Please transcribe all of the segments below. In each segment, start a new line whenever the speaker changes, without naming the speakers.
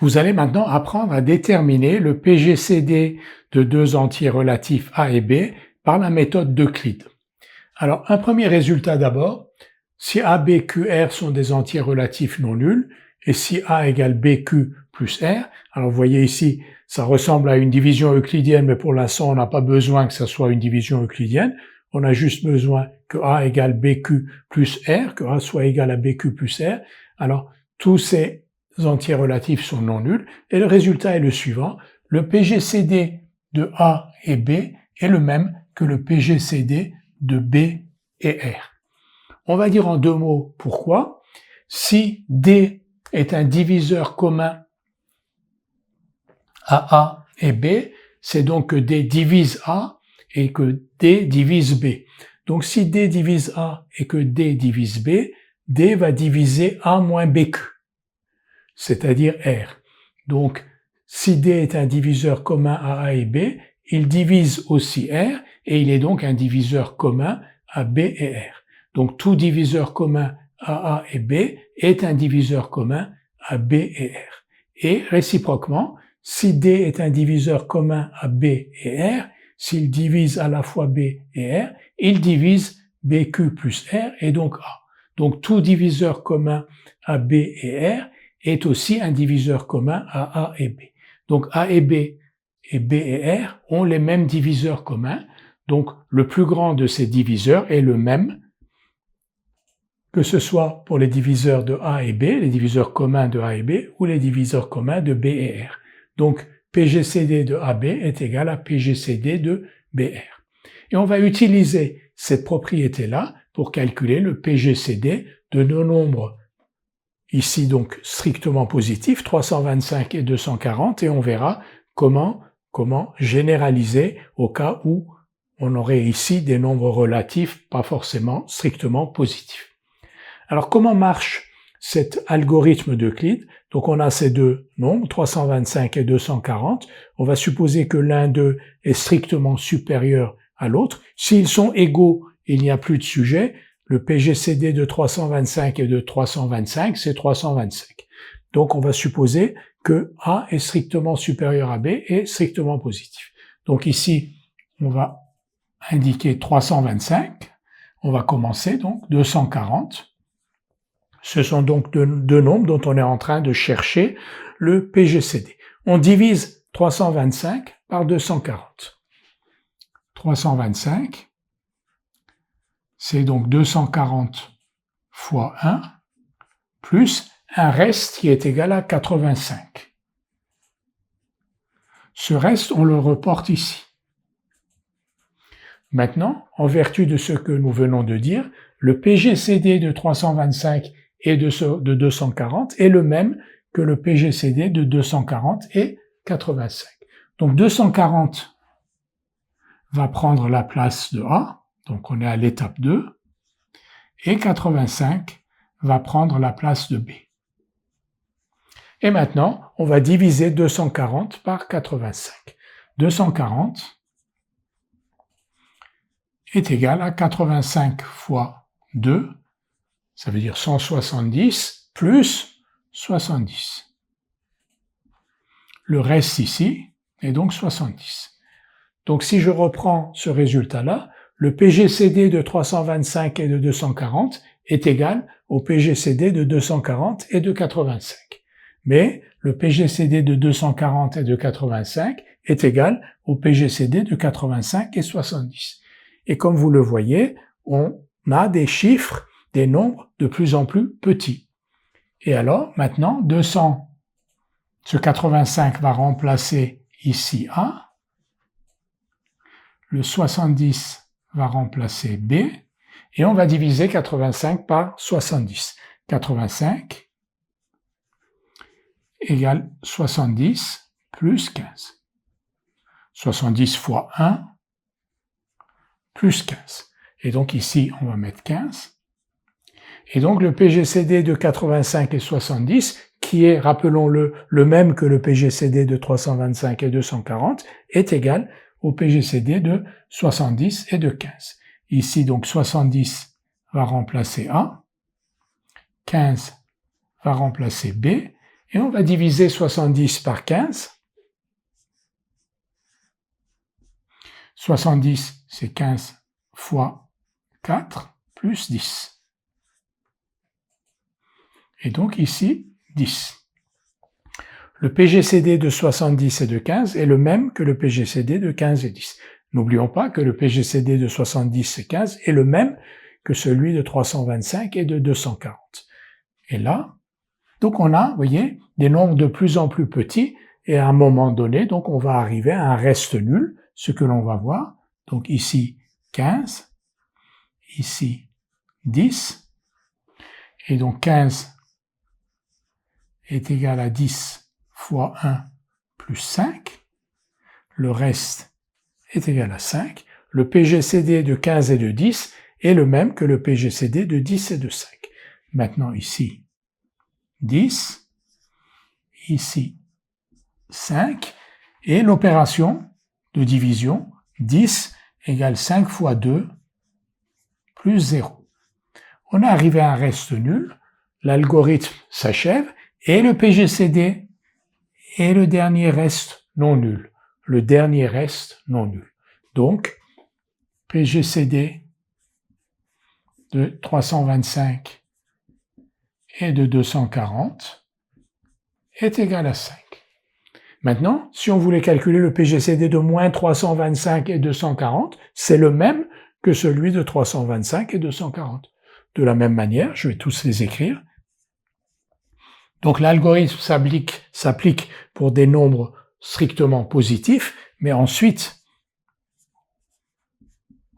Vous allez maintenant apprendre à déterminer le PGCD de deux entiers relatifs A et B par la méthode d'Euclide. Alors, un premier résultat d'abord, si A, B, Q, R sont des entiers relatifs non nuls, et si A égale BQ plus R, alors vous voyez ici, ça ressemble à une division euclidienne, mais pour l'instant, on n'a pas besoin que ça soit une division euclidienne, on a juste besoin que A égale BQ plus R, que A soit égal à BQ plus R. Alors, tous ces entiers relatifs sont non nuls, et le résultat est le suivant, le PGCD de A et B est le même que le PGCD de B et R. On va dire en deux mots pourquoi. Si D est un diviseur commun à A et B, c'est donc que D divise A et que D divise B. Donc si D divise A et que D divise B, D va diviser A moins BQ, c'est-à-dire R. Donc si D est un diviseur commun à A et B, il divise aussi R et il est donc un diviseur commun à B et R. Donc tout diviseur commun à A et B est un diviseur commun à B et R. Et réciproquement, si D est un diviseur commun à B et R, s'il divise à la fois B et R, il divise BQ plus R et donc A. Donc tout diviseur commun à B et R est aussi un diviseur commun à A et B. Donc A et B et R ont les mêmes diviseurs communs, donc le plus grand de ces diviseurs est le même, que ce soit pour les diviseurs de A et B, les diviseurs communs de A et B, ou les diviseurs communs de B et R. Donc PGCD de AB est égal à PGCD de BR. Et on va utiliser cette propriété-là pour calculer le PGCD de nos nombres, ici donc strictement positifs, 325 et 240, et on verra comment généraliser au cas où on aurait ici des nombres relatifs pas forcément strictement positifs. Alors comment marche cet algorithme d'Euclide? Donc on a ces deux nombres, 325 et 240. On va supposer que l'un d'eux est strictement supérieur à l'autre. S'ils sont égaux, il n'y a plus de sujet. Le PGCD de 325 et de 325, c'est 325. Donc on va supposer que A est strictement supérieur à B et strictement positif. Donc ici, on va indiquer 325. On va commencer donc 240. Ce sont donc deux nombres dont on est en train de chercher le PGCD. On divise 325 par 240. 325, c'est donc 240 fois 1, plus un reste qui est égal à 85. Ce reste, on le reporte ici. Maintenant, en vertu de ce que nous venons de dire, le PGCD de 325 et de 240 est le même que le PGCD de 240 et 85. Donc 240 va prendre la place de A, donc on est à l'étape 2, et 85 va prendre la place de B. Et maintenant, on va diviser 240 par 85. 240 est égal à 85 fois 2, ça veut dire 170 plus 70. Le reste ici est donc 70. Donc si je reprends ce résultat-là, le PGCD de 325 et de 240 est égal au PGCD de 240 et de 85. Mais le PGCD de 240 et de 85 est égal au PGCD de 85 et 70. Et comme vous le voyez, on a des chiffres, des nombres de plus en plus petits. Et alors, maintenant, ce 85 va remplacer ici A, le 70 va remplacer B, et on va diviser 85 par 70. 85 égale 70 plus 15. 70 fois 1 plus 15. Et donc ici, on va mettre 15. Et donc le PGCD de 85 et 70, qui est, rappelons-le, le même que le PGCD de 325 et 240, est égal au PGCD de 70 et de 15. Ici, donc 70 va remplacer A, 15 va remplacer B, et on va diviser 70 par 15. 70, c'est 15 fois 4 plus 10. Et donc ici, 10. Le PGCD de 70 et de 15 est le même que le PGCD de 15 et 10. N'oublions pas que le PGCD de 70 et 15 est le même que celui de 325 et de 240. Et là, donc on a, vous voyez, des nombres de plus en plus petits, et à un moment donné, donc on va arriver à un reste nul, ce que l'on va voir. Donc ici, 15, ici, 10, et donc 15 est égal à 10 fois 1 plus 5, le reste est égal à 5, le PGCD de 15 et de 10 est le même que le PGCD de 10 et de 5. Maintenant ici, 10, ici, 5, et l'opération de division, 10 égale 5 fois 2 plus 0. On est arrivé à un reste nul, l'algorithme s'achève, et le PGCD est le dernier reste non nul. Le dernier reste non nul. Donc, PGCD de 325 et de 240 est égal à 5. Maintenant, si on voulait calculer le PGCD de moins 325 et 240, c'est le même que celui de 325 et 240. De la même manière, je vais tous les écrire. Donc l'algorithme s'applique pour des nombres strictement positifs, mais ensuite,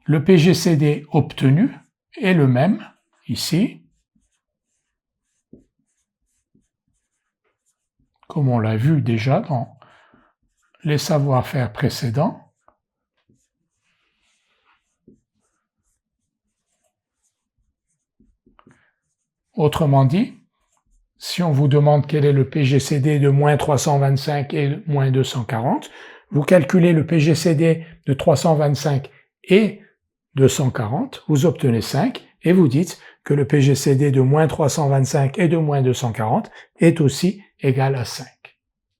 le PGCD obtenu est le même, ici, comme on l'a vu déjà dans les savoir-faire précédents. Autrement dit, si on vous demande quel est le PGCD de moins 325 et moins 240, vous calculez le PGCD de 325 et 240, vous obtenez 5, et vous dites que le PGCD de moins 325 et de moins 240 est aussi égal à 5.